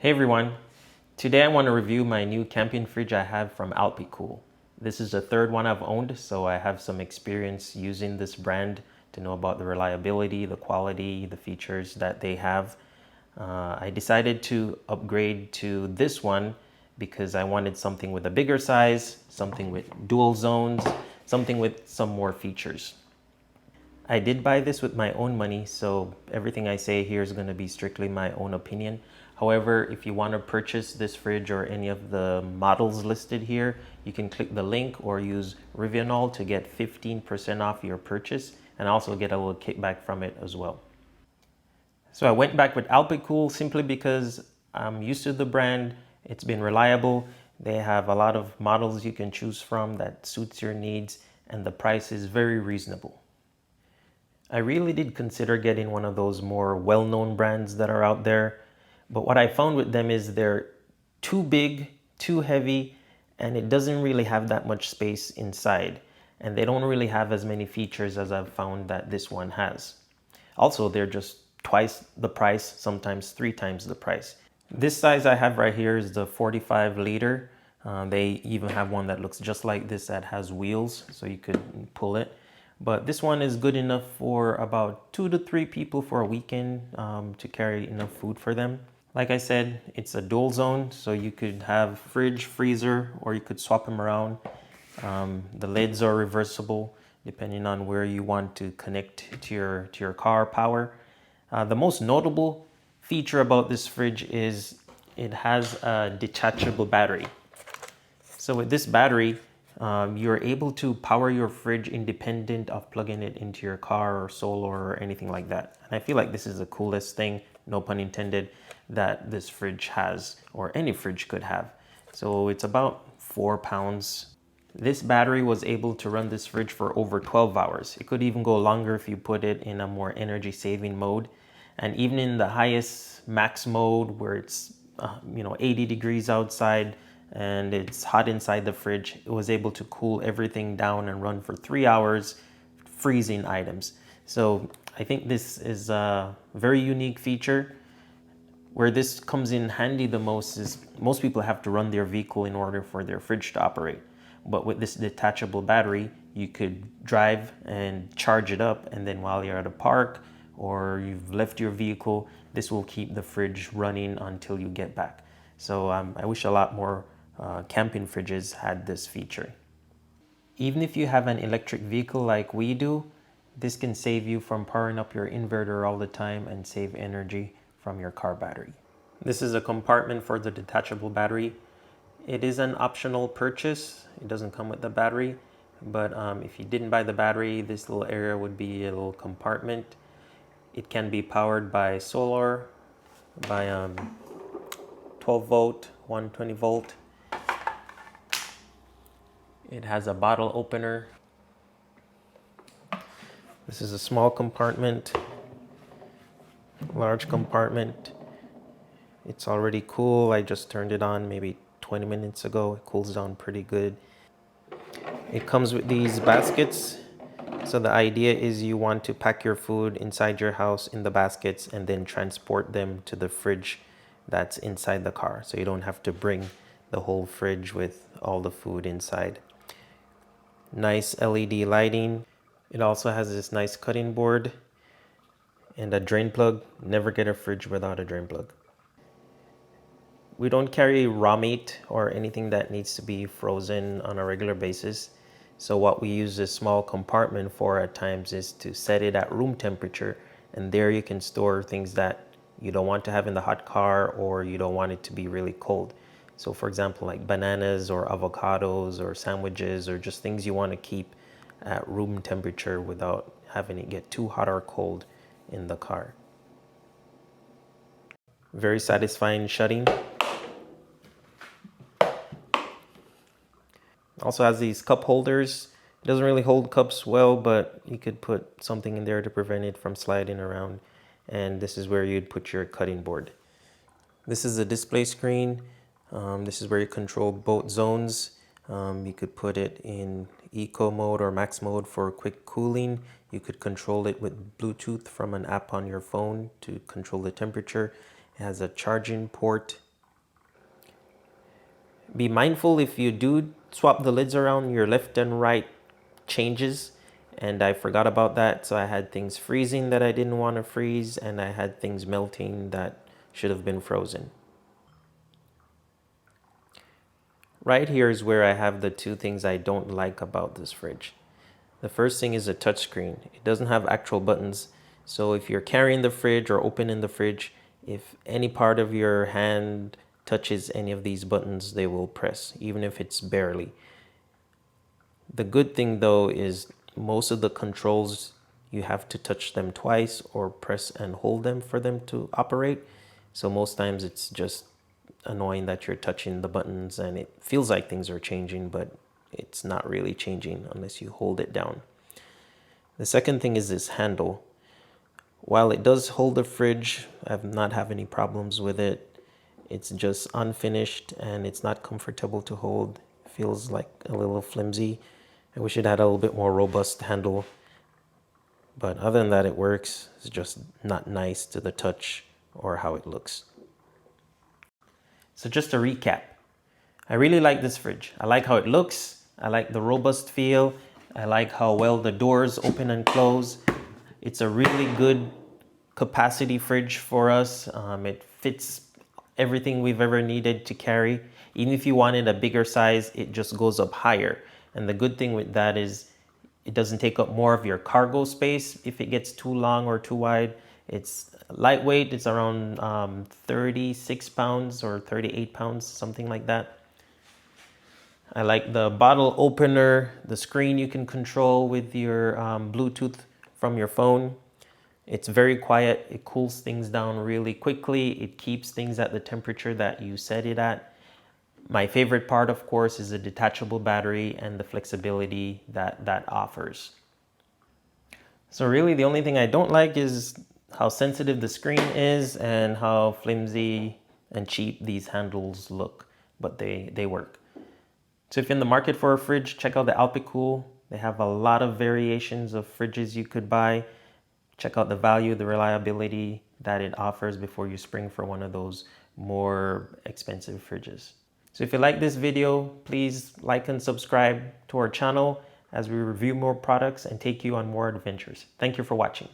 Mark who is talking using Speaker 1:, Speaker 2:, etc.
Speaker 1: Hey everyone, today I want to review my new camping fridge I have from Alpicool. This is the third one I've owned, so I have some experience using this brand to know about the reliability, the quality, the features that they have. I decided to upgrade to this one because I wanted something with a bigger size, something with dual zones, something with some more features. I did buy this with my own money, so everything I say here is going to be strictly my own opinion. However, if you want to purchase this fridge or any of the models listed here, you can click the link or use RIVIANOL to get 15% off your purchase and also get a little kickback from it as well. So I went back with Alpicool simply because I'm used to the brand. It's been reliable. They have a lot of models you can choose from that suits your needs, and the price is very reasonable. I really did consider getting one of those more well-known brands that are out there, but what I found with them is they're too big, too heavy, and it doesn't really have that much space inside, and they don't really have as many features as I've found that this one has. Also, they're just twice the price, sometimes 3 times the price. This size I have right here is the 45 liter. They even have one that looks just like this that has wheels, so you could pull it. But this one is good enough for about 2 to 3 people for a weekend to carry enough food for them. Like I said, it's a dual zone, so you could have fridge, freezer, or you could swap them around. The lids are reversible depending on where you want to connect to your car power. The most notable feature about this fridge is it has a detachable battery. So with this battery, you're able to power your fridge independent of plugging it into your car or solar or anything like that. And I feel like this is the coolest thing, no pun intended, that this fridge has, or any fridge could have. So it's about 4 pounds. This battery was able to run this fridge for over 12 hours. It could even go longer if you put it in a more energy saving mode. And even in the highest max mode where it's 80 degrees outside, and it's hot inside the fridge, it was able to cool everything down and run for 3 hours, freezing items. So I think this is a very unique feature. Where this comes in handy the most is most people have to run their vehicle in order for their fridge to operate. But with this detachable battery, you could drive and charge it up, and then while you're at a park or you've left your vehicle, this will keep the fridge running until you get back. So I wish a lot more camping fridges had this feature. Even if you have an electric vehicle like we do, this can save you from powering up your inverter all the time and save energy from your car battery. This is a compartment for the detachable battery. It is an optional purchase. It doesn't come with the battery, but if you didn't buy the battery, this little area would be a little compartment. It can be powered by solar, by 12 volt, 120 volt. It has a bottle opener. This is a small compartment, large compartment. It's already cool. I just turned it on maybe 20 minutes ago. It cools down pretty good. It comes with these baskets. So the idea is you want to pack your food inside your house in the baskets and then transport them to the fridge that's inside the car. So you don't have to bring the whole fridge with all the food inside. Nice LED lighting. It also has this nice cutting board and a drain plug. Never get a fridge without a drain plug. We don't carry raw meat or anything that needs to be frozen on a regular basis. So what we use this small compartment for at times is to set it at room temperature, and there you can store things that you don't want to have in the hot car or you don't want it to be really cold. So for example, like bananas or avocados or sandwiches or just things you want to keep at room temperature without having it get too hot or cold in the car. Very satisfying shutting. Also has these cup holders. It doesn't really hold cups well, but you could put something in there to prevent it from sliding around. And this is where you'd put your cutting board. This is a display screen. This is where you control both zones. You could put it in eco mode or max mode for quick cooling. You could control it with Bluetooth from an app on your phone to control the temperature. It has a charging port Be mindful if you do swap the lids around, your left and right changes. And I forgot about that. So I had things freezing that I didn't want to freeze, and I had things melting that should have been frozen. Right here is where I have the two things I don't like about this fridge. The first thing is a touchscreen. It doesn't have actual buttons. So if you're carrying the fridge or opening the fridge, if any part of your hand touches any of these buttons, they will press, even if it's barely. The good thing though is most of the controls, you have to touch them twice or press and hold them for them to operate. So most times it's just annoying that you're touching the buttons and it feels like things are changing, but it's not really changing unless you hold it down. The second thing is this handle. While it does hold the fridge, I've not had any problems with it. It's just unfinished and it's not comfortable to hold. It feels like a little flimsy. I wish it had a little bit more robust handle. But other than that, it works. It's just not nice to the touch or how it looks. So just to recap, I really like this fridge. I like how it looks. I like the robust feel. I like how well the doors open and close. It's a really good capacity fridge for us. It fits everything we've ever needed to carry. Even if you wanted a bigger size, it just goes up higher. And the good thing with that is it doesn't take up more of your cargo space if it gets too long or too wide. It's lightweight. It's around 36 pounds or 38 pounds, something like that. I like the bottle opener, the screen you can control with your Bluetooth from your phone. It's very quiet. It cools things down really quickly. It keeps things at the temperature that you set it at. My favorite part, of course, is the detachable battery and the flexibility that offers. So really the only thing I don't like is how sensitive the screen is and how flimsy and cheap these handles look, but they work. So if you're in the market for a fridge, check out the Alpicool. They have a lot of variations of fridges you could buy. Check out the value, the reliability that it offers before you spring for one of those more expensive fridges. So if you like this video, please like and subscribe to our channel as we review more products and take you on more adventures. Thank you for watching.